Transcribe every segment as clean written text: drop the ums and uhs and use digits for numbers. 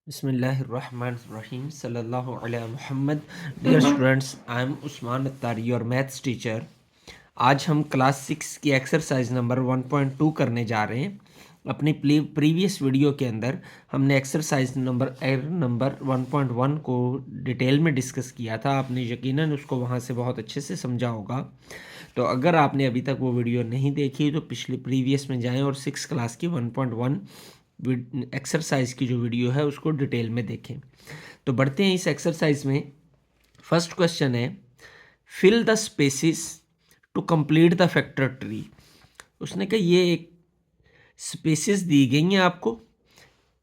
बिस्मिल्लाहिर्रहमानिर्रहीम सल्लल्लाहु अलैहि मुहम्मद। Dear students, I am Usman Attari, your maths teacher. आज हम क्लास 6 की एक्सरसाइज नंबर 1.2 करने जा रहे हैं। अपनी प्रीवियस वीडियो के अंदर हमने एक्सरसाइज नंबर 1.1 को डिटेल में डिस्कस किया था। आपने यकीनन उसको वहाँ से बहुत अच्छे से समझा होगा। तो अगर आपने अभी तक वो वीडियो नहीं देखी तो पिछले प्रीवियस में जाएं और 6 क्लास की 1.1 एक्सरसाइज की जो वीडियो है उसको डिटेल में देखें। तो बढ़ते हैं इस एक्सरसाइज में। फर्स्ट क्वेश्चन है, fill the spaces to complete the factor tree. उसने कहा ये एक स्पेसिस दी गई हैं आपको,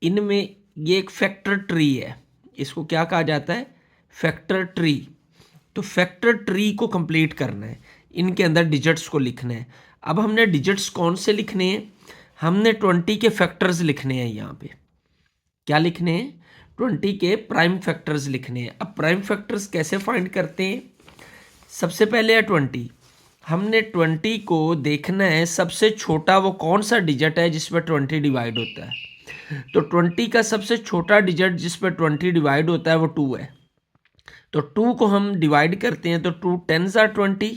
इनमें ये एक फैक्टर ट्री है। इसको क्या कहा जाता है? Factor tree. तो फैक्टर ट्री को कंप्लीट करना है, इनके अंदर डिजिट्स को लिखना है। अब हमने डिजिट्स कौन से लिखने हैं? हमने 20 के फैक्टर्स लिखने हैं। यहाँ पे क्या लिखने हैं? 20 के प्राइम फैक्टर्स लिखने हैं। अब प्राइम फैक्टर्स कैसे फाइंड करते हैं? सबसे पहले है 20। हमने 20 को देखना है सबसे छोटा वो कौन सा डिजिट है जिसमें 20 डिवाइड होता है। तो 20 का सबसे छोटा डिजिट जिसमें 20 डिवाइड होता है वो 2 है। तो 2 को हम डिवाइड करते हैं तो 2 10s are 20,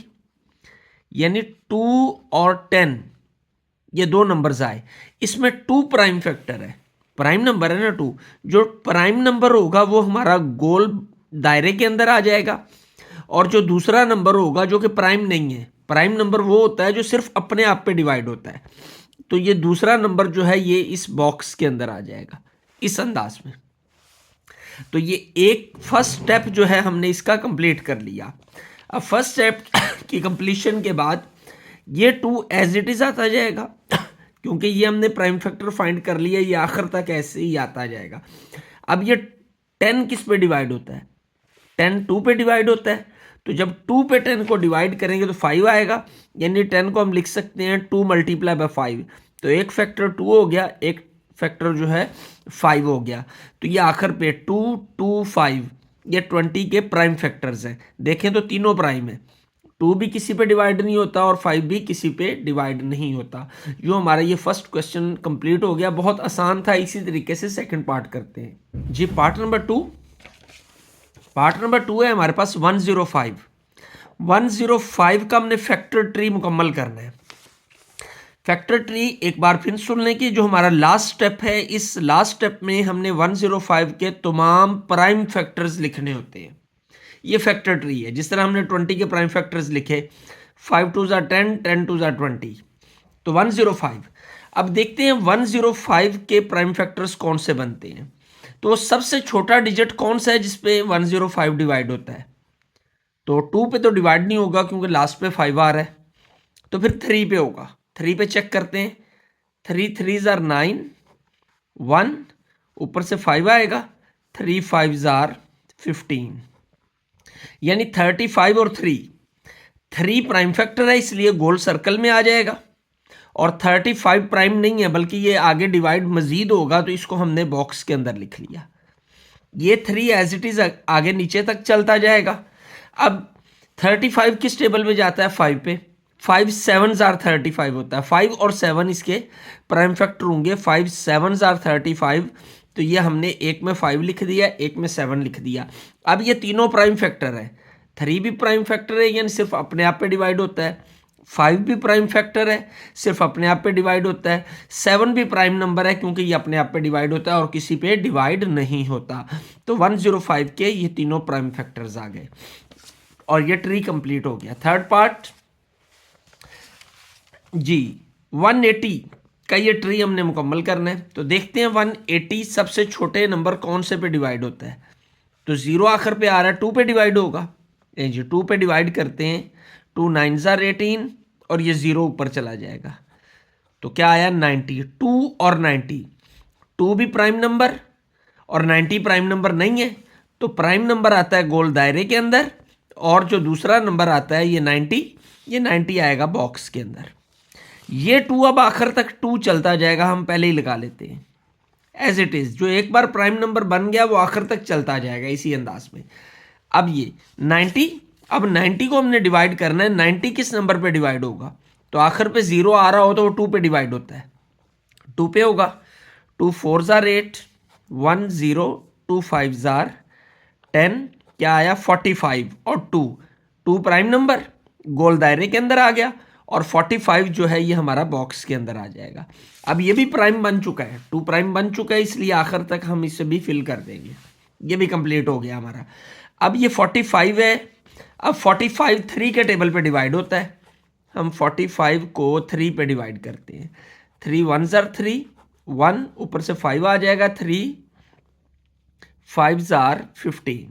यानी 2 और 10 ये दो नंबर्स आए। इसमें 2 प्राइम फैक्टर है, प्राइम नंबर है ना 2। जो प्राइम नंबर होगा वो हमारा गोल दायरे के अंदर आ जाएगा, और जो दूसरा नंबर होगा जो कि प्राइम नहीं है, प्राइम नंबर वो होता है जो सिर्फ अपने आप पे डिवाइड होता है। तो ये दूसरा नंबर जो है ये इस बॉक्स के अंदर आ जाएगा इस अंदाज में। तो ये एक फर्स्ट स्टेप जो है हमने इसका कंप्लीट कर लिया। अब फर्स्ट स्टेप की कंप्लीशन के बाद ये 2 एज इट इज आता जाएगा क्योंकि ये हमने प्राइम फैक्टर फाइंड कर लिया, ये आखिर तक ऐसे ही आता जाएगा। अब ये 10 किस पे डिवाइड होता है? 10 2 पे डिवाइड होता है। तो जब 2 पे 10 को डिवाइड करेंगे तो 5 आएगा, यानी 10 को हम लिख सकते हैं 2 मल्टीप्लाई बाय 5। तो एक फैक्टर 2 हो गया, एक फैक्टर जो है 5 हो गया। तो ये आखिर पे 2 2 5 ये 20 के प्राइम फैक्टर्स हैं। देखें तो तीनों प्राइम है, 2 भी किसी पे डिवाइड नहीं होता और 5 भी किसी पे डिवाइड नहीं होता। जो हमारा ये फर्स्ट क्वेश्चन कंप्लीट हो गया, बहुत आसान था। इसी तरीके से सेकंड पार्ट करते हैं जी। पार्ट नंबर 2 है हमारे पास 105। 105 का हमने फैक्टर ट्री मुकम्मल करना है। फैक्टर ट्री एक बार फिर सुन लें कि जो हमारा लास्ट स्टेप है, इस लास्ट स्टेप में हमने 105 के तमाम प्राइम फैक्टर्स लिखने होते हैं। ये फैक्टर ट्री है। जिस तरह हमने 20 के प्राइम फैक्टर्स लिखे, 5 2 ज़ा 10, 10 2 ज़ा 20, तो 105। अब देखते हैं 105 के प्राइम फैक्टर्स कौन से बनते हैं। तो सबसे छोटा डिजिट कौन सा है जिसपे 105 डिवाइड होता है? तो 2 पे तो डिवाइड नहीं होगा क्योंकि लास्ट पे 5 आ रहा है। तो फिर 3 पे होगा। 3 पे चेक करते हैं, 3 3 ज़ार 9, 1 ऊपर से 5 आएगा, 3 5 ज़ार 15, यानी 35 और 3 प्राइम फैक्टर है, इसलिए गोल सर्कल में आ जाएगा। और 35 प्राइम नहीं है बल्कि ये आगे डिवाइड मजीद होगा, तो इसको हमने बॉक्स के अंदर लिख लिया। ये 3 एज इट इज आगे नीचे तक चलता जाएगा। अब 35 किस टेबल में जाता है? 5 पे। 5 7 ज़ार 35 होता है। 5 और 7 इसके प्राइम फैक्टर होंगे। 5 7 ज़ार 35, तो ये हमने एक में 5 लिख दिया, एक में 7 लिख दिया। अब ये तीनों प्राइम फैक्टर है। 3 भी प्राइम फैक्टर है, यानी सिर्फ अपने आप पे डिवाइड होता है। 5 भी प्राइम फैक्टर है, सिर्फ अपने आप पे डिवाइड होता है। 7 भी प्राइम नंबर है क्योंकि ये अपने आप पे डिवाइड होता है और किसी पे डिवाइड नहीं होता। तो 105 के ये तीनों प्राइम फैक्टर्स आ गए और ये ट्री कंप्लीट हो गया। थर्ड पार्ट जी, 180 का ये ट्री हमने मुकम्मल करना है। तो देखते हैं 180 सबसे छोटे नंबर कौन से पे डिवाइड होता है। तो 0 आखिर पे आ रहा है, 2 पे डिवाइड होगा। जी 2 पे डिवाइड करते हैं, 2 9 ज़ार 18 और ये 0 ऊपर चला जाएगा। तो क्या आया? 90। 2 और 90, 2 भी प्राइम नंबर और 90 प्राइम नंबर नहीं है, तो प्राइम नंबर आता है गोल दायरे के अंदर, और जो दूसरा नंबर आता है ये 90 आएगा बॉक्स के अंदर। ये 2 अब आखिर तक 2 चलता जाएगा, हम पहले ही लगा लेते हैं एज इट इज। जो एक बार प्राइम नंबर बन गया वो आखिर तक चलता जाएगा इसी अंदाज में। अब ये 90, अब 90 को हमने डिवाइड करना है। 90 किस नंबर पे डिवाइड होगा? तो आखिर पे 0 आ रहा हो तो वो 2 पे डिवाइड होता है, 2 पे होगा। 2 4 ज़ार 8, 1 0 2 5 जार 10, क्या आया 45 और 2 प्राइम नंबर गोल दायरे के अंदर आ गया, और 45 जो है ये हमारा बॉक्स के अंदर आ जाएगा। अब ये भी प्राइम बन चुका है, 2 प्राइम बन चुका है, इसलिए आखिर तक हम इसे भी फिल कर देंगे। ये भी कंप्लीट हो गया हमारा। अब ये 45 है, अब 45 3 के टेबल पे डिवाइड होता है, हम 45 को 3 पे डिवाइड करते हैं। 3 1 जार 3, 1 ऊपर से 5 आ जाएगा, 3 5 जार 15,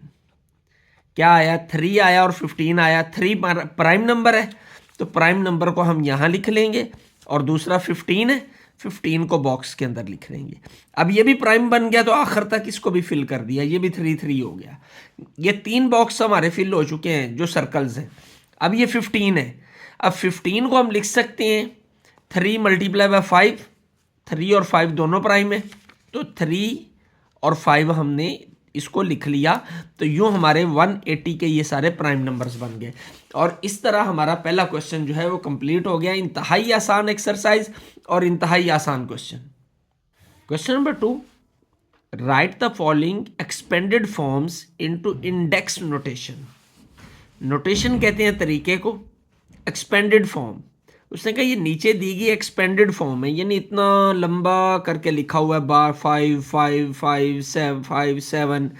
क्या आया 3 आया और 15 आया। 3 प्राइम नंबर है, तो प्राइम नंबर को हम यहाँ लिख लेंगे, और दूसरा 15 है, 15 को बॉक्स के अंदर लिख लेंगे। अब ये भी प्राइम बन गया, तो आखिर तक इसको भी फिल कर दिया, ये भी 3 3 हो गया। ये 3 बॉक्स हमारे फिल हो चुके हैं जो सर्कल्स हैं। अब ये 15 है, अब 15 को हम लिख सकते हैं 3 मल्टीप्लाई बाय 5, 3 और 5 दोनों प्राइम है, तो 3 और 5 हमने इसको लिख लिया, तो यूं हमारे 180 के ये सारे प्राइम नंबर्स बन गए। और इस तरह हमारा पहला क्वेश्चन जो है वो कंप्लीट हो गया। इंतहाई आसान एक्सरसाइज और इंतहाई आसान question. Question number 2, right the following expanded forms into index notation. Notation कहते हैं तरीके को, एक्सपेंडेड फॉर्म, उसने कहा ये नीचे दी गई एक्सपेंडेड फॉर्म है, यानी इतना लंबा करके लिखा हुआ है, बार 5 5 5 7 5 7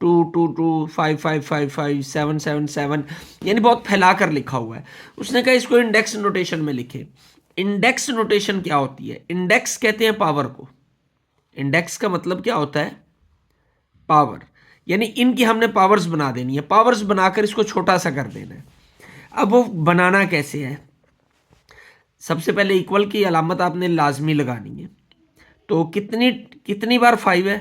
2 2 2 5 5 5 5 7 7 7, यानी बहुत फैला कर लिखा हुआ है। उसने कहा इसको इंडेक्स नोटेशन में लिखे। इंडेक्स नोटेशन क्या होती है? इंडेक्स कहते हैं पावर को। इंडेक्स का मतलब क्या होता है? पावर, यानी इनकी हमने पावर्स बना देनी है, पावर्स बनाकर इसको छोटा सा कर देना है। अब वो बनाना कैसे है? सबसे पहले इक्वल की अलामत आपने लाजमी लगानी है। तो कितनी बार 5 है?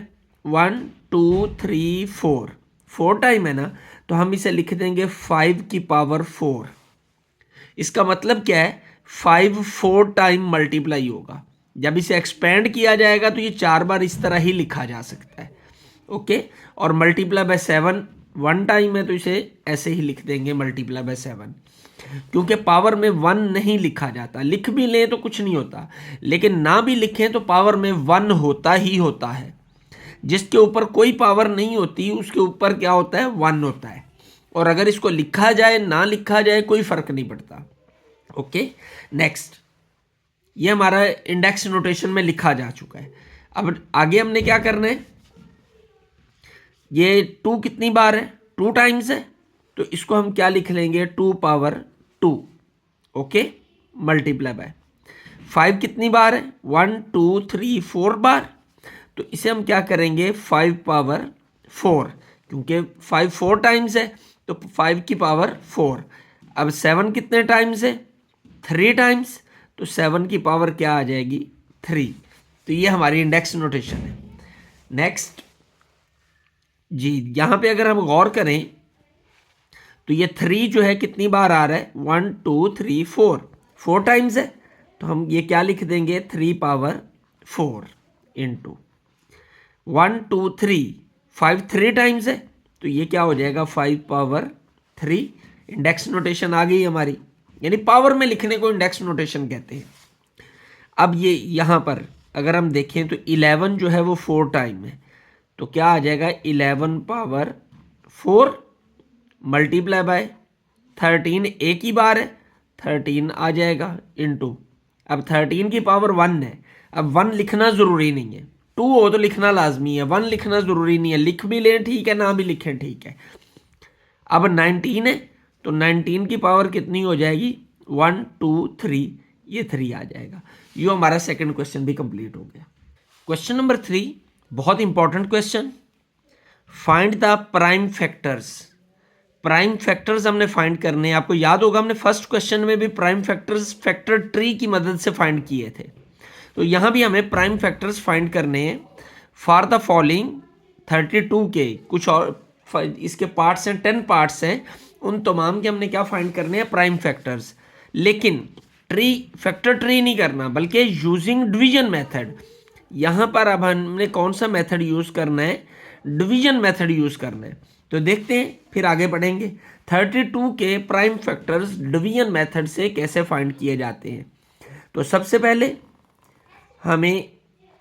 1 2 3 4, 4 टाइम है ना, तो हम इसे लिख देंगे 5 की पावर 4। इसका मतलब क्या है? 5 4 टाइम मल्टीप्लाई होगा। जब इसे एक्सपेंड किया जाएगा तो ये 4 बार इस तरह ही लिखा जा सकता है। ओके, और मल्टीप्लाई बाय 7 1 टाइम है, तो इसे ऐसे ही लिख देंगे मल्टीप्लाई बाय 7। क्योंकि पावर में 1 नहीं लिखा जाता, लिख भी लें तो कुछ नहीं होता, लेकिन ना भी लिखें तो पावर में 1 होता ही होता है। जिसके ऊपर कोई पावर नहीं होती उसके ऊपर क्या होता है? 1 होता है। और अगर इसको लिखा जाए ना लिखा जाए कोई फर्क नहीं पड़ता। ओके, नेक्स्ट, ये हमारा इंडेक्स नोटेशन में लिखा जा चुका है। अब आगे हमने क्या करना है? ये 2 कितनी बार है? 2 टाइम्स है, तो इसको हम क्या लिख लेंगे? 2 पावर 2। ओके, मल्टीप्लाई बाय 5 कितनी बार है? 1 2 3 4 बार, तो इसे हम क्या करेंगे? 5 पावर 4, क्योंकि 5 4 टाइम्स है, तो 5 की पावर 4। अब 7 कितने टाइम्स है? 3 टाइम्स, तो 7 की पावर क्या आ जाएगी? 3। तो ये हमारी इंडेक्स नोटेशन है। नेक्स्ट जी, यहाँ पे अगर हम गौर करें तो ये 3 जो है कितनी बार आ रहा है? 1 2 3 4, 4 टाइम्स है, तो हम ये क्या लिख देंगे? 3 पावर 4 इंटू 1 2 3, 5 3 टाइम्स है, तो ये क्या हो जाएगा? 5 पावर 3। इंडेक्स नोटेशन आ गई हमारी, यानी पावर में लिखने को इंडेक्स नोटेशन कहते हैं। अब ये यहाँ पर अगर हम देखें तो 11 जो है वो 4 टाइम है, तो क्या आ जाएगा? 11 पावर 4 मल्टीप्लाई बाय 13, एक ही बार है, 13 आ जाएगा इंटू, अब 13 की पावर 1 है। अब 1 लिखना ज़रूरी नहीं है, 2 हो तो लिखना लाजमी है, 1 लिखना ज़रूरी नहीं है, लिख भी लें ठीक है, ना भी लिखें ठीक है। अब 19 है, तो 19 की पावर कितनी हो जाएगी? 1 2 3, ये 3 आ जाएगा। ये हमारा सेकंड क्वेश्चन भी कंप्लीट हो गया। क्वेश्चन नंबर 3, बहुत important question, find the prime factors. Prime factors हमने फाइंड करने हैं। आपको याद होगा हमने फर्स्ट क्वेश्चन में भी प्राइम फैक्टर्स फैक्टर ट्री की मदद से फाइंड किए थे, तो यहाँ भी हमें प्राइम फैक्टर्स फाइंड करने हैं। फॉर द फॉलोइंग 32 के कुछ और इसके पार्ट्स हैं, 10 पार्ट्स हैं, उन तमाम के हमने क्या फाइंड करने हैं? Prime factors. लेकिन ट्री, फैक्टर ट्री नहीं करना, बल्कि यूजिंग डिवीजन मेथड। यहाँ पर अब हमने कौन सा मेथड यूज़ करना है? डिवीजन मेथड यूज़ करना है। तो देखते हैं, फिर आगे बढ़ेंगे 32 के प्राइम फैक्टर्स डिवीजन मेथड से कैसे फाइंड किए जाते हैं। तो सबसे पहले हमें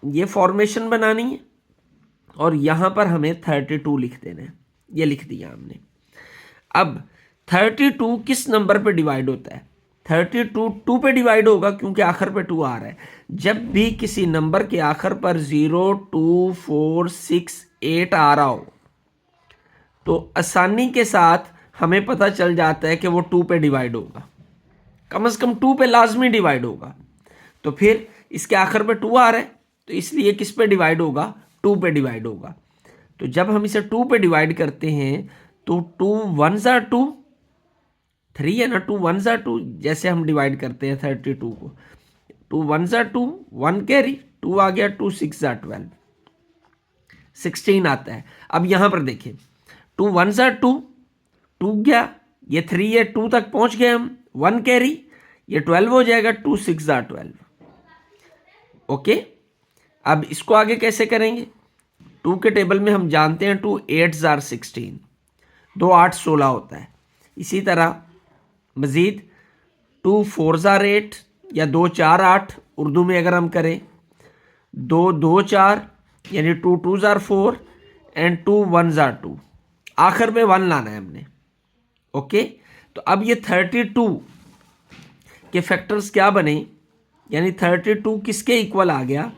ये फॉर्मेशन बनानी है, और यहाँ पर हमें 32 लिख देना है। ये लिख दिया हमने। अब 32 किस नंबर पे डिवाइड होता है? 32 2 पे डिवाइड होगा क्योंकि आखिर पे 2 आ रहा है। जब भी किसी नंबर के आखिर पर 0 2 4 6 8 आ रहा हो तो आसानी के साथ हमें पता चल जाता है कि वो 2 पे डिवाइड होगा, कम से कम 2 पे लाजमी डिवाइड होगा। तो फिर इसके आखिर पे 2 आ रहा है तो इसलिए किस पे डिवाइड होगा? 2 पे डिवाइड होगा। तो जब हम इसे 2 पे डिवाइड करते हैं तो 2 1 ज़ा 2, 3 है ना, 2 1 ज़ा 2, जैसे हम डिवाइड करते हैं 32 को, 2 1 ज़ा 2, 1 कैरी, 2 आ गया, 2 6 ज़ा 12, 16 आता है। अब यहां पर देखें, 2 1 ज़ा 2, 2 गया, ये 3 है, 2 तक पहुंच गए हम, 1 कैरी, ये 12 हो जाएगा, 2 6 ज़ा 12। ओके, अब इसको आगे कैसे करेंगे? 2 के टेबल में हम जानते हैं 2 8 ज़ा 16, 2 8 16 होता है। इसी तरह मज़ीद 2 4 ज़ा 8 या 2 4 8 उर्दू में अगर हम करें, 2 2 4 यानी 2 2 ज़ा 4 एंड 2 1 ज़ा 2, आखिर में 1 लाना है हमने। ओके, तो अब ये 32 के फैक्टर्स क्या बने, यानी 32 किसके इक्वल आ गया?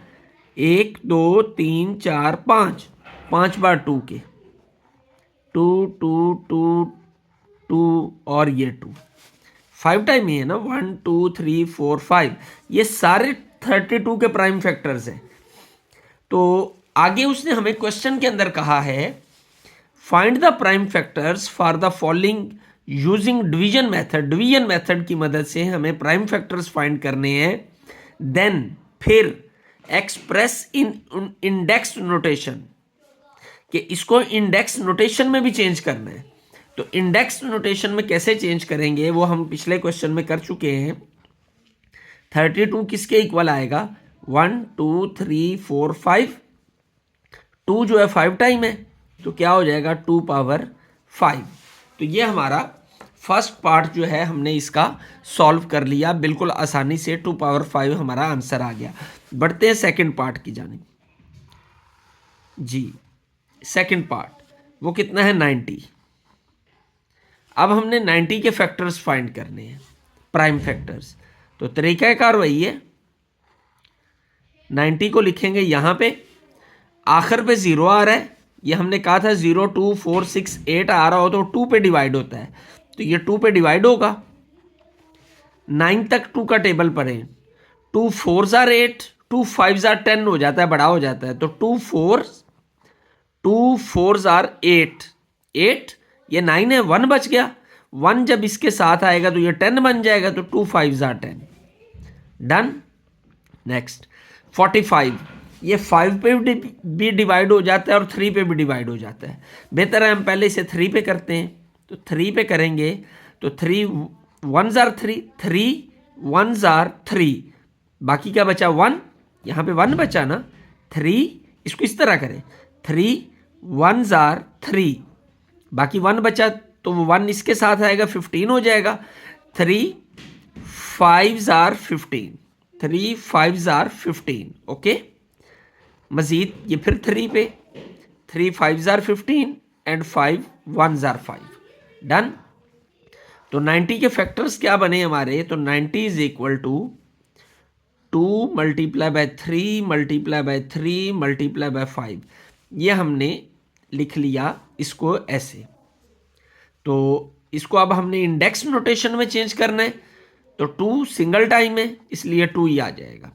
1 2 3 4 5, 5 बार 2 के, 2 2 2 2 और ये 2 5 टाइम ही है ना, 1 2 3 4 5, ये सारे 32 के प्राइम फैक्टर्स हैं। तो आगे उसने हमें क्वेश्चन के अंदर कहा है find the prime factors for the following using division method. Division method की मदद से हमें प्राइम फैक्टर्स फाइंड करने हैं। देन फिर एक्सप्रेस इन इंडेक्स नोटेशन, कि इसको इंडेक्स नोटेशन में भी चेंज करना है। तो इंडेक्स नोटेशन में कैसे चेंज करेंगे वो हम पिछले क्वेश्चन में कर चुके हैं। 32 किसके इक्वल आएगा? 1 2 3 4 5, 2 जो है 5 टाइम है तो क्या हो जाएगा? 2 पावर 5। तो ये हमारा फर्स्ट पार्ट जो है हमने इसका सॉल्व कर लिया बिल्कुल आसानी से, 2 पावर 5 हमारा आंसर आ गया। बढ़ते हैं सेकंड पार्ट की जानिब। जी, सेकंड पार्ट वो कितना है? 90। अब हमने 90 के फैक्टर्स फाइंड करने हैं, प्राइम फैक्टर्स। तो तरीकाकार वही है, 90 को लिखेंगे यहाँ पे, आखिर पे 0 आ रहा है, ये हमने कहा था 0 2 4 6 8 आ रहा हो तो 2 पे डिवाइड होता है, तो ये 2 पे डिवाइड होगा। 9 तक 2 का टेबल पढ़ें, 2 4 ज़ा 8, 2 5 ज़ा 10 हो जाता है, बड़ा हो जाता है, तो 2 4 ज़ा 8, 8 ये 9 है, 1 बच गया, 1 जब इसके साथ आएगा तो ये 10 बन जाएगा, तो 2 5 ज़ा 10, डन। नेक्स्ट 45, ये 5 पे भी डिवाइड हो जाता है और 3 पे भी डिवाइड हो जाता है। बेहतर है हम पहले इसे 3 पे करते हैं, तो 3 पे करेंगे तो 3 1 ज़ार 3, 3 1 ज़ार 3, बाकी क्या बचा? 1, यहाँ पे 1 बचा ना, 3, इसको इस तरह करें, 3 1 ज़ार 3, बाकी 1 बचा तो वो 1 इसके साथ आएगा, 15 हो जाएगा। 3 5 ज़ार 15, 3 5 ज़ार 15। ओके, मज़ीद ये फिर 3 पे, 3 5 ज़ार 15 एंड 5 1 ज़ार 5, डन। तो 90 के फैक्टर्स क्या बने हमारे? तो 90 is equal to 2 multiply by 3 multiply by 3 multiply by 5। ये हमने लिख लिया इसको ऐसे। तो इसको अब हमने इंडेक्स नोटेशन में चेंज करना है, तो 2 सिंगल टाइम है इसलिए 2 ही आ जाएगा,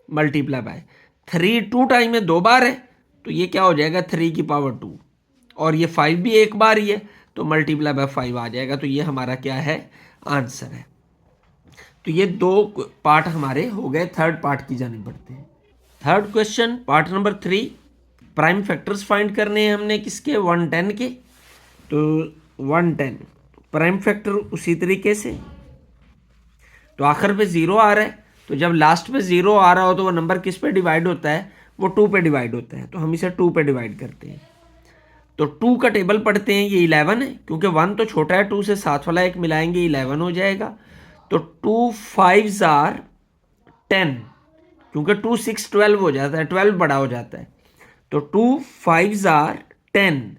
मल्टीप्लाई बाय 3 2 टाइम है, 2 बार है, तो ये क्या हो जाएगा? 3 की पावर 2, और ये 5 भी एक बार ही है तो मल्टीप्लाई बाय 5 आ जाएगा। तो ये हमारा क्या है? आंसर है। तो ये 2 पार्ट हमारे हो गए। थर्ड पार्ट की जानिब बढ़ते हैं। Third question, part number 3, prime factors find करने हैं हमने किसके? 110 के। तो 110 प्राइम फैक्टर उसी तरीके से, तो आखिर पे 0 आ रहा है, तो जब लास्ट पे 0 आ रहा हो तो वो नंबर किस पे डिवाइड होता है? वो 2 पे डिवाइड होता है, तो हम इसे 2 पे डिवाइड करते हैं। तो 2 का टेबल पढ़ते हैं, ये 11 है क्योंकि 1 तो छोटा है, 2 से साथ वाला एक मिलाएंगे 11 हो जाएगा। तो 2 5 ज़ार 10, क्योंकि 2 6 12 हो जाता है, 12 बड़ा हो जाता है, तो 2 5s आर 10,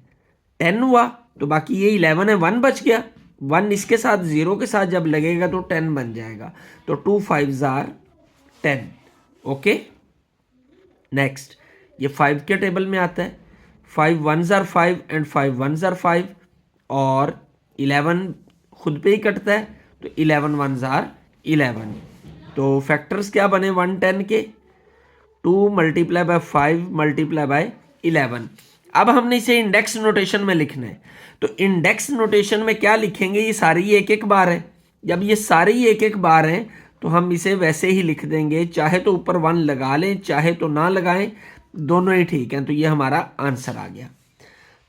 10 हुआ, तो बाकी ये 11 है, 1 बच गया, 1 इसके साथ 0 के साथ जब लगेगा तो 10 बन जाएगा, तो 2 5s आर 10। ओके, नेक्स्ट ये 5 के टेबल में आता है, 5 1s are 5 and 5 1s are 5, और 11 खुद पे ही कटता है, तो 11 1s आर 11। तो फैक्टर्स क्या बने 110 के, 2 मल्टीप्लाई बाय 5 मल्टीप्लाई बाय 11। अब हमने इसे इंडेक्स नोटेशन में लिखना है, तो इंडेक्स नोटेशन में क्या लिखेंगे, ये सारी एक एक बार है, जब ये सारी एक एक बार हैं तो हम इसे वैसे ही लिख देंगे, चाहे तो ऊपर 1 लगा लें चाहे तो ना लगाएं, दोनों ही ठीक हैं। तो ये हमारा आंसर आ गया।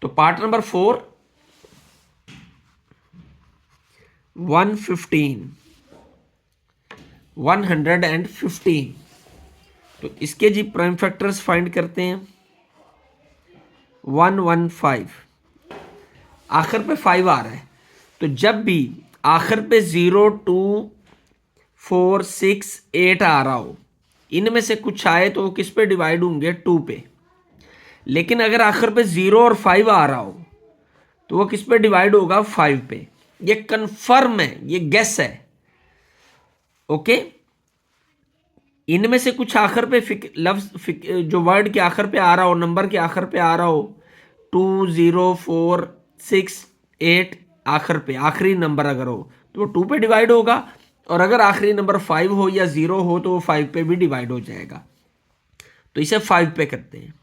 तो पार्ट नंबर 4 115 तो इसके जी प्राइम फैक्टर्स फाइंड करते हैं। 115 आखिर पे 5 आ रहा है, तो जब भी आखिर पे 0 2 4 6 8 आ रहा हो, इनमें से कुछ आए तो वो किस पे डिवाइड होंगे, 2 पे। लेकिन अगर आखिर पे 0 और 5 आ रहा हो तो वो किस पे डिवाइड होगा, 5 पे। ये कंफर्म है, ये गेस है। ओके, इनमें से कुछ आखिर पे लफ्ज जो वर्ड के आखिर पे आ रहा हो, नंबर के आखिर पे आ रहा हो, 2 0 4 6 8 आखिर पे आखिरी नंबर अगर हो तो वो 2 पे डिवाइड होगा, और अगर आखिरी नंबर 5 हो या 0 हो तो वो 5 पे भी डिवाइड हो जाएगा। तो इसे 5 पे करते हैं।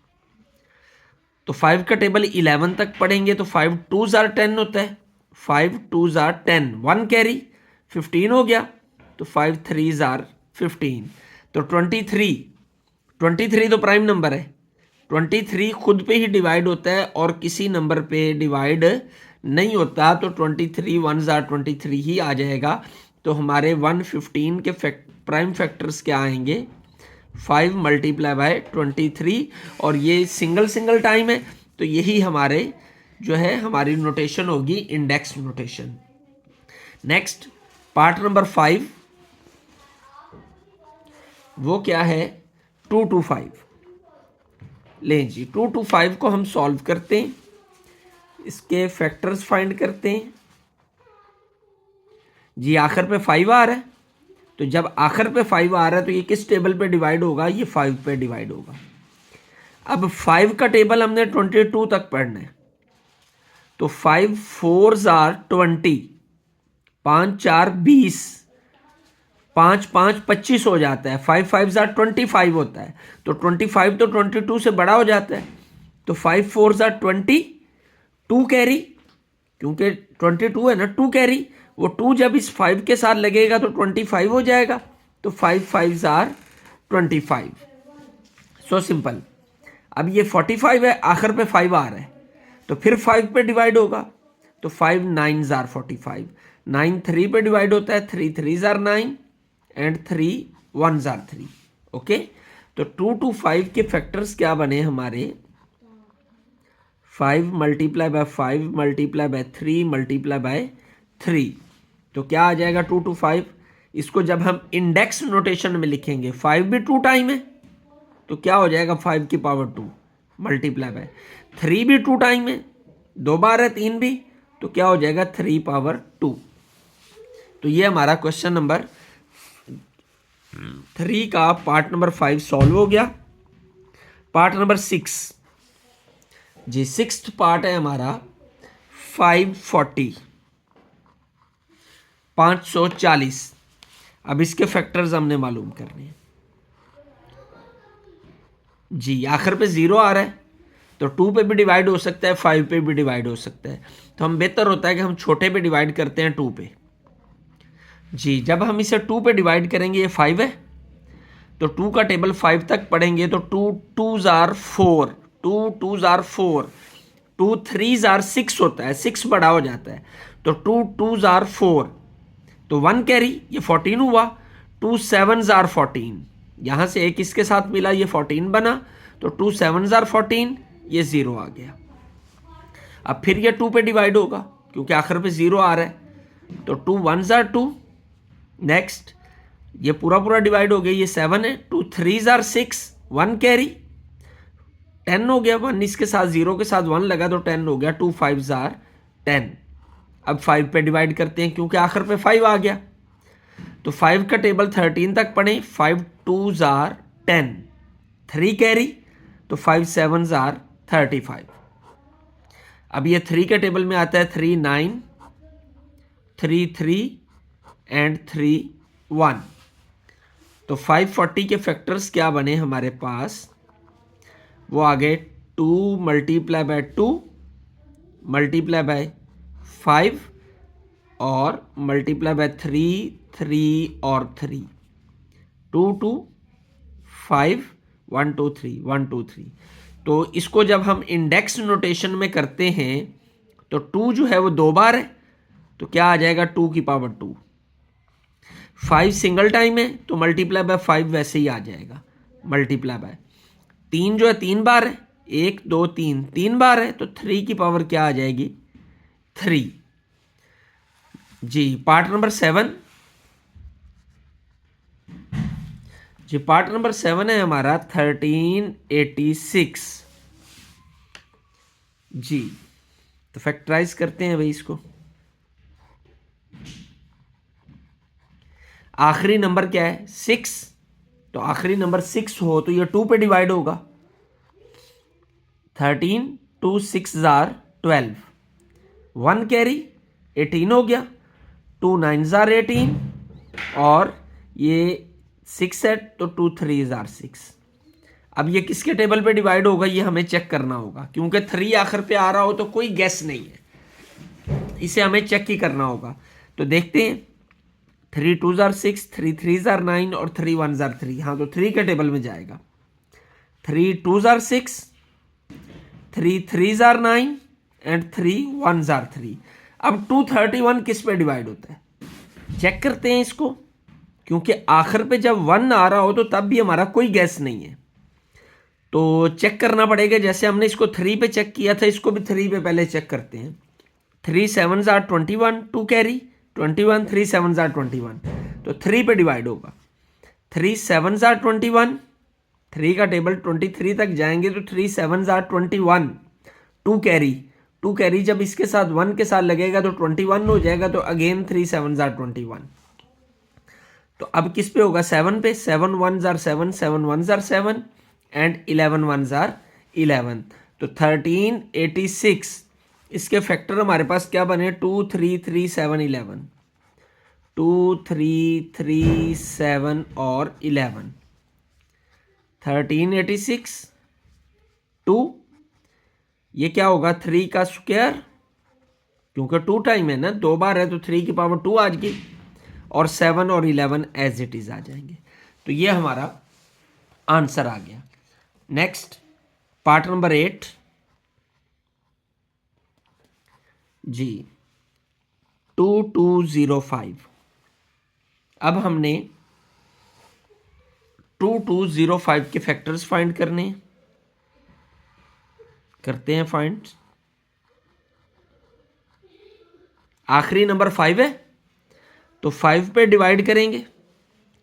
तो 5 का टेबल 11 तक पढ़ेंगे, तो 5 2s आर 10 होता है, 5 2s आर 10, 1 कैरी 15 हो गया, तो 5 3s आर 15। तो 23 तो प्राइम नंबर है, 23 खुद पे ही डिवाइड होता है और किसी नंबर पे डिवाइड नहीं होता, तो 23 1s आर 23 ही आ जाएगा। तो हमारे 115 के प्राइम फैक्टर्स क्या आएंगे, 5 मल्टीप्लाई बाय 23, और ये सिंगल टाइम है, तो यही हमारे जो है हमारी नोटेशन होगी index notation. Next part number 5, वो क्या है, 2 to 5। लें जी, 2 to 5 को हम सॉल्व करते हैं, इसके फैक्टर्स फाइंड करते हैं जी। आखिर पे 5 आ रहा है, तो जब आखिर पे 5 आ रहा है तो ये किस टेबल पे डिवाइड होगा, ये 5 पे डिवाइड होगा। अब 5 का टेबल हमने 22 तक पढ़ना है, तो 5 4s आर 20, 5 4 20, 5 5 25 हो जाता है, 5 5s आर 25 होता है, तो 25 तो 22 से बड़ा हो जाता है, तो 5 4s आर 20, 2 कैरी, क्योंकि 22 है ना, 2 कैरी, वो 2 जब इस 5 के साथ लगेगा तो 25 हो जाएगा, तो 5 5s आर 25। So simple. अब ये 45 है, आखिर पे 5 आ रहा है, तो फिर 5 पे डिवाइड होगा, तो 5 9s आर 45, 9 3 पे डिवाइड होता है, 3 3s are 9 and 3 1s are 3। Okay, तो 2 to 5 के फैक्टर्स क्या बने हमारे, 5 multiply by 5 multiply by 3 multiply by 3, तो क्या आ जाएगा 2 to 5। इसको जब हम इंडेक्स नोटेशन में लिखेंगे, 5 भी 2 टाइम है, तो क्या हो जाएगा 5 की पावर 2 मल्टीप्लाई बाय 3 भी 2 टाइम है, 2 बार है 3 भी, तो क्या हो जाएगा 3 पावर 2। तो ये हमारा क्वेश्चन नंबर 3 का पार्ट नंबर 5 सॉल्व हो गया। पार्ट नंबर 6 जी, 6th पार्ट है हमारा 540, 540। अब इसके फैक्टर्स हमने मालूम करने हैं जी। आखिर पे 0 आ रहा है, तो 2 पे भी डिवाइड हो सकता है, 5 पे भी डिवाइड हो सकता है, तो हम बेहतर होता है कि हम छोटे पे डिवाइड करते हैं 2 पे जी। जब हम इसे 2 पे डिवाइड करेंगे, ये 5 है, तो 2 का टेबल 5 तक पढ़ेंगे, तो 2 2s are 4, 2 2s are 4, 2 3s are 6 होता है, 6 बड़ा हो जाता है, तो 2 2s आर 4, तो 1 कैरी, ये 14 हुआ, 2 7s आर 14, यहाँ से एक इसके साथ मिला, ये 14 बना, तो 2 7s आर 14, ये 0 आ गया। अब फिर ये 2 पे डिवाइड होगा, क्योंकि आखिर पे 0 आ रहा है, तो 2 1s आर 2, नेक्स्ट ये पूरा डिवाइड हो गया, ये 7 है, 2 3s आर 6, 1 कैरी, 10 हो गया, 1 इसके साथ 0 के साथ 1 लगा तो 10 हो गया, 2 5 आर 10। अब 5 पे डिवाइड करते हैं क्योंकि आखिर पे 5 आ गया, तो 5 का टेबल 13 तक पढ़ें। 5 2 आर 10, 3 कैरी, तो 5 7 आर 35। अब ये 3 के टेबल में आता है 3 9, 3 3 एंड 3 1। तो 540 के फैक्टर्स क्या बने हमारे पास, वो आ गए 2 मल्टीप्लाई बाय 2 मल्टीप्लाई बाय 5 और मल्टीप्लाई बाय 3 3 और 3, 2 2 5 1 2 3 1 2 3। तो इसको जब हम इंडेक्स नोटेशन में करते हैं तो 2 जो है वो 2 बार है, तो क्या आ जाएगा 2 की पावर 2। 5 सिंगल टाइम है तो मल्टीप्लाई बाय 5 वैसे ही आ जाएगा, मल्टीप्लाई बाय 3 जो है 3 बार है, 1 2 3 3 बार है, तो 3 की पावर क्या आ जाएगी 3। जी पार्ट नंबर 7, जी पार्ट नंबर 7 है हमारा 1386। जी तो फैक्टराइज करते हैं भाई इसको। आखिरी नंबर क्या है 6, तो आखिरी नंबर 6 हो तो ये 2 पे डिवाइड होगा। 13 2 6 आर 12, 1 कैरी 18 हो गया, 2 9 आर 18 और ये 6 है तो 2 3 आर 6। अब ये किसके टेबल पे डिवाइड होगा ये हमें चेक करना होगा, क्योंकि 3 आखिर पे आ रहा हो तो कोई गैस नहीं है, इसे हमें चेक ही करना होगा। तो देखते हैं 3 2 आर 6, 3 3 आर 9 और 3 1 आर 3। हाँ तो 3 के टेबल में जाएगा। 3 2 आर 6, 3 3 आर 9 एंड 3 1 आर 3। अब 231 किस पे डिवाइड होता है चेक करते हैं इसको, क्योंकि आखिर पे जब 1 आ रहा हो तो तब भी हमारा कोई गैस नहीं है, तो चेक करना पड़ेगा। जैसे हमने इसको 3 पे चेक किया था, इसको भी 3 पे पहले चेक करते हैं। 3 7 आर 21, 2 कैरी 21, 3 7 आर 21, तो 3 पे डिवाइड होगा। 3 7 आर 21, 3 का टेबल 23 तक जाएंगे तो 3 7 आर 21, 2 कैरी जब इसके साथ 1 के साथ लगेगा तो 21 हो जाएगा, तो अगेन 3 7 आर 21। तो अब किस पे होगा 7 पे, 7 1 आर 7, 7 1 आर 7 एंड 11 1 आर 11। तो 1386 इसके फैक्टर हमारे पास क्या बने 2 3 3 7 11, 2 3 3 7 और 11। 1386 2, ये क्या होगा 3 का स्क्वायर, क्योंकि 2 टाइम है ना, 2 बार है तो 3 की पावर 2 आ जाएगी, और 7 और 11 एज इट इज आ जाएंगे। तो ये हमारा आंसर आ गया। नेक्स्ट पार्ट नंबर 8 जी 2205। अब हमने 2205 के फैक्टर्स फाइंड करने हैं, करते हैं फाइंड। आखिरी नंबर 5 है तो 5 पे डिवाइड करेंगे,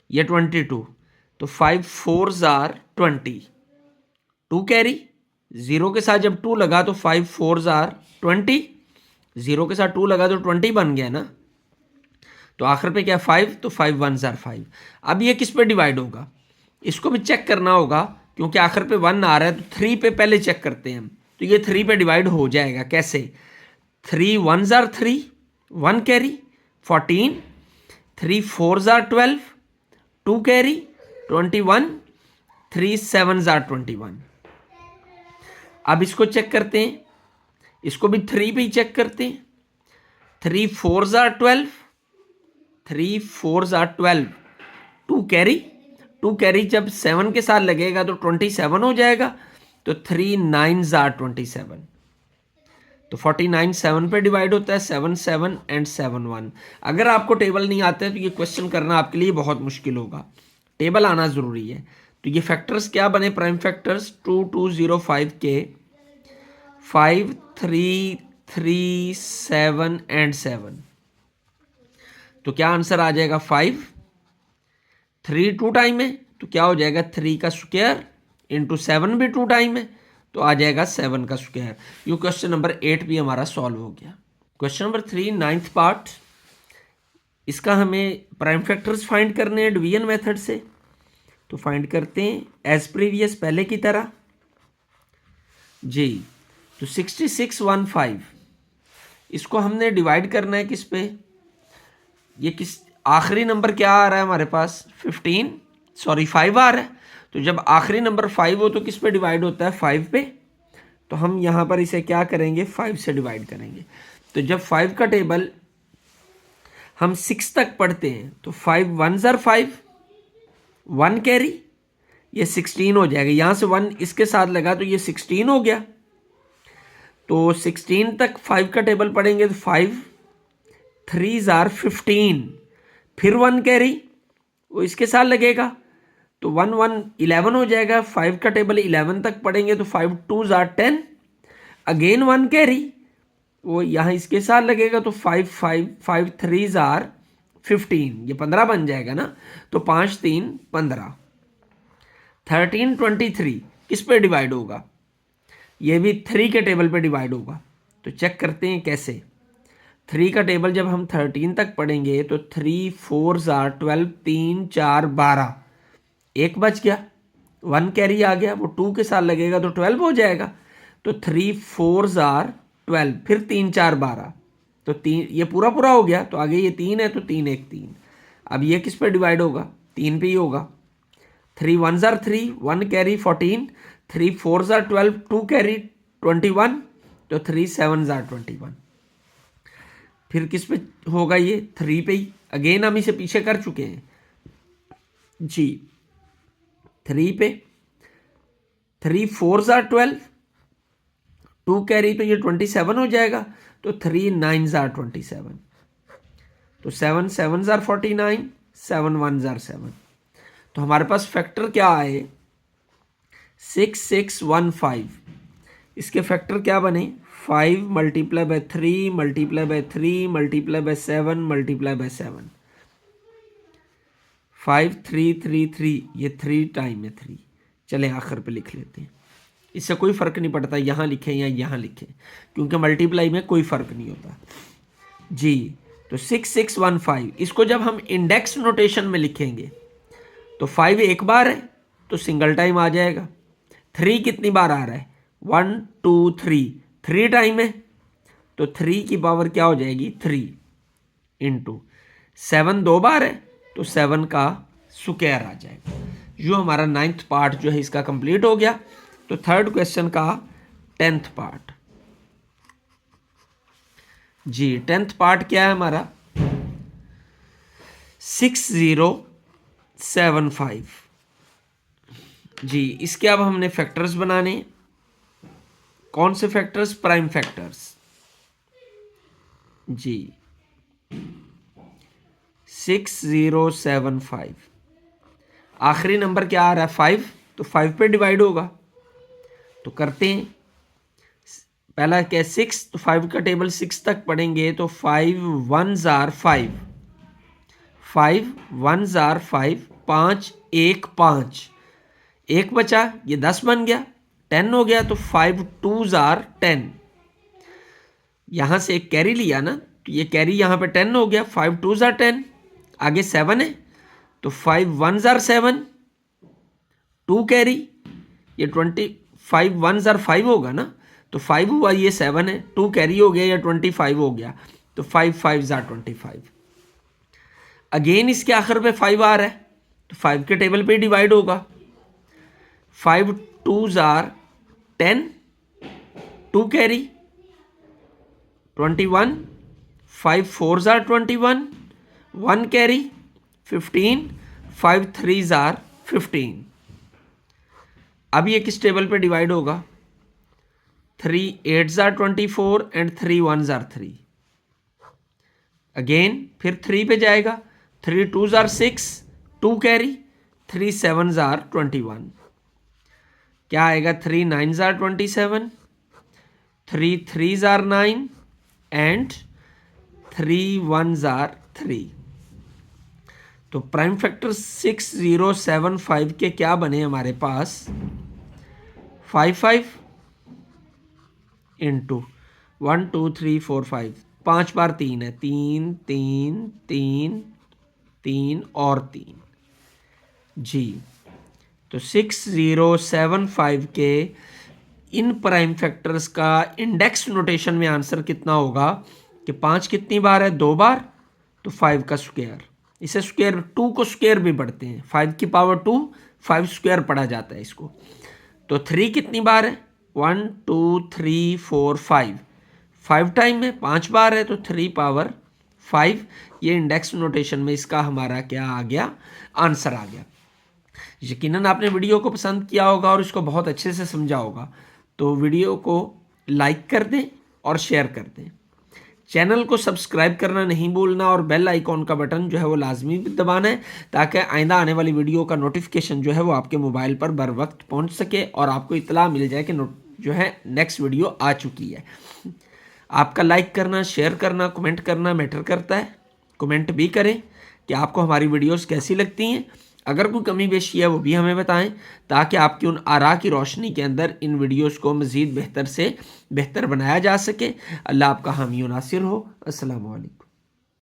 ये 22, तो 5 4 आर 20, 2 कैरी 0 के साथ जब 2 लगा तो 5 4 आर 20, 0 के साथ 2 लगा तो 20 बन गया ना, तो आखिर पे क्या 5, तो 5 1 आर 5। अब ये किस पे डिवाइड होगा इसको भी चेक करना होगा, क्योंकि आखिर पे 1 आ रहा है, तो 3 पे पहले चेक करते हैं हम। तो ये 3 पे डिवाइड हो जाएगा, कैसे 3 1 are 3, 1 carry 14, 3 4 are 12, 2 carry 21, 3 7 are 21। अब इसको चेक करते हैं, इसको भी 3 पे ही चेक करते हैं। 3 4 आर 12, 3 4 आर 12, 2 कैरी जब 7 के साथ लगेगा तो 27 हो जाएगा, तो 3 9 आर 27, तो 49 7 पे डिवाइड होता है, 7 7 एंड 7 1। अगर आपको टेबल नहीं आते तो ये क्वेश्चन करना आपके लिए बहुत मुश्किल होगा, टेबल आना ज़रूरी है। तो ये फैक्टर्स क्या बने प्राइम फैक्टर्स 2205 के 5 3 3 7 एंड 7। तो क्या आंसर आ जाएगा 5। 3 2 टाइम है तो क्या हो जाएगा 3 का स्क्वायर इंटू 7 भी 2 टाइम है तो आ जाएगा 7 का स्क्वायर। ये क्वेश्चन नंबर 8 भी हमारा सॉल्व हो गया। क्वेश्चन नंबर 3 9th पार्ट, इसका हमें प्राइम फैक्टर्स फाइंड करने हैं डिवीजन मेथड से। तो फाइंड करते हैं एज प्रीवियस, पहले की तरह जी। तो 6615 इसको हमने डिवाइड करना है किस पे, ये किस आखिरी नंबर क्या आ रहा है हमारे पास 5 आ रहा है। तो जब आखिरी नंबर 5 हो तो किस पे डिवाइड होता है 5 पे। तो हम यहाँ पर इसे क्या करेंगे 5 से डिवाइड करेंगे। तो जब 5 का टेबल हम 6 तक पढ़ते हैं तो 5 1s are 5, 1 कैरी, ये 16 हो जाएगा। यहाँ से 1 इसके साथ लगा तो ये 16 हो गया। तो 16 तक 5 का टेबल पढ़ेंगे तो 5 3s are 15, फिर 1 कैरी वो इसके साथ लगेगा तो 1 1 11 हो जाएगा। 5 का टेबल 11 तक पढ़ेंगे तो 5 2s are 10, अगेन 1 कैरी वो यहाँ इसके साथ लगेगा तो 5 5 5 3s are 15, ये 15 बन जाएगा ना। तो 5 3 15। 13 23 किस पे डिवाइड होगा, ये भी 3 के टेबल पे डिवाइड होगा। तो चेक करते हैं कैसे। 3 का टेबल जब हम 13 तक पढ़ेंगे तो 3 4s are 12, 3 4 12, एक बच गया, 1 कैरी आ गया, वो 2 के साथ लगेगा तो 12 हो जाएगा। तो 3 4s are 12, फिर 3 4 12, तो 3 ये पूरा पूरा हो गया। तो आगे ये 3 है तो 3 1 3। अब ये किस पे डिवाइड होगा, 3 पे ही होगा। 3 1s are 3, 1 carry 14, 3 4s are 12, 2 carry 21, तो 3 7s are 21। फिर किस पे होगा, ये 3 पे ही। अगेन हम इसे पीछे कर चुके हैं जी। 3 पे 3 4s are 12, 2 कैरी तो ये 27 हो जाएगा। तो 3 9s are 27, तो 7 7s are 49, 7 1s are 7। तो हमारे पास फैक्टर क्या आए 6615। इसके फैक्टर क्या बने 5 multiply by 3 multiply by 3 multiply bye 7 multiply by 7। 5 3 3 3, ये 3 टाइम है 3। चले आखिर पे लिख लेते हैं, इससे कोई फ़र्क नहीं पड़ता यहाँ लिखें या यहाँ लिखें, क्योंकि मल्टीप्लाई में कोई फ़र्क नहीं होता जी। तो 6615 इसको जब हम इंडेक्स नोटेशन में लिखेंगे तो 5 एक बार है तो सिंगल टाइम आ जाएगा। 3 कितनी बार आ रहा है 1 2 3, 3 टाइम है तो 3 की पावर क्या हो जाएगी 3 इंटू 7 2 बार है तो 7 का स्क्वायर आ जाएगा। जो हमारा 9th पार्ट जो है इसका कंप्लीट हो गया। तो 3rd क्वेश्चन का 10th पार्ट जी। 10th पार्ट क्या है हमारा 6075 जी। इसके अब हमने फैक्टर्स बनाने, कौन से फैक्टर्स, प्राइम फैक्टर्स जी। 6075 आखिरी नंबर क्या आ रहा है 5, तो 5 पे डिवाइड होगा। तो करते हैं, पहला क्या 6, तो 5 का टेबल 6 तक पढ़ेंगे तो 5 1s are 5, 5 1s are 5, 5 1 5, एक बचा, ये 10 बन गया, 10 हो गया। तो 5 2s are 10, यहाँ से एक कैरी लिया ना तो ये कैरी यहाँ पे 10 हो गया। 5 2s are 10, आगे 7 है तो 5 1s are 7, 2 कैरी, ये 25 1s are 5 होगा ना, तो 5 हुआ, ये 7 है, 2 कैरी हो गया, या 25 हो गया, तो 5 5s are 25। अगेन इसके आखिर पे 5 आ रहा है तो 5 के टेबल पे डिवाइड होगा। 5 2s are 10, 2 carry 21, 5 4s are 21, 1 carry 15, 5 3s are 15। अब ये किस टेबल पे डिवाइड होगा 3 8s are 24 and 3 1s are 3। Again फिर 3 पे जाएगा, 3 2s are 6, 2 carry, 3 7s are 21। क्या आएगा 3 9s are 27, 3 3s are 9 and 3 1s are 3। तो प्राइम फैक्टर 6075 के क्या बने हमारे पास 5 5 इंटू 1 2 3 4 5, 5 बार 3 है, 3 3 3 3 और 3 जी। तो 6075 के इन प्राइम फैक्टर्स का इंडेक्स नोटेशन में आंसर कितना होगा कि 5 कितनी बार है, 2 बार, तो 5 का स्क्वायर, इसे स्क्वायर 2 को स्क्वायर भी पढ़ते हैं, 5 की पावर 2 5 स्क्वायर पढ़ा जाता है इसको। तो 3 कितनी बार है, 1 2 3 4 5, 5 टाइम है, 5 बार है, तो 3 पावर 5। ये इंडेक्स नोटेशन में इसका हमारा क्या आ गया, आंसर आ गया। यकीनन आपने वीडियो को पसंद किया होगा और इसको बहुत अच्छे से समझा होगा। तो वीडियो को लाइक कर दें और शेयर कर दें। चैनल को सब्सक्राइब करना नहीं भूलना और बेल आइकॉन का बटन जो है वो लाजमी दबाना है, ताकि आइंदा आने वाली वीडियो का नोटिफिकेशन जो है वो आपके मोबाइल पर बर वक्त पहुँच सके और आपको इतला मिल जाए कि जो है नेक्स्ट वीडियो आ चुकी है। आपका लाइक करना, शेयर करना, कमेंट करना मैटर करता है। कमेंट भी करें कि आपको हमारी वीडियोस कैसी लगती हैं। अगर कोई कमी बेशी है वो भी हमें बताएं, ताकि आपकी उन आरा की रोशनी के अंदर इन वीडियोस को मज़ीद बेहतर से बेहतर बनाया जा सके। अल्लाह आपका हामी और नासिर हो। अस्सलामु अलैकुम।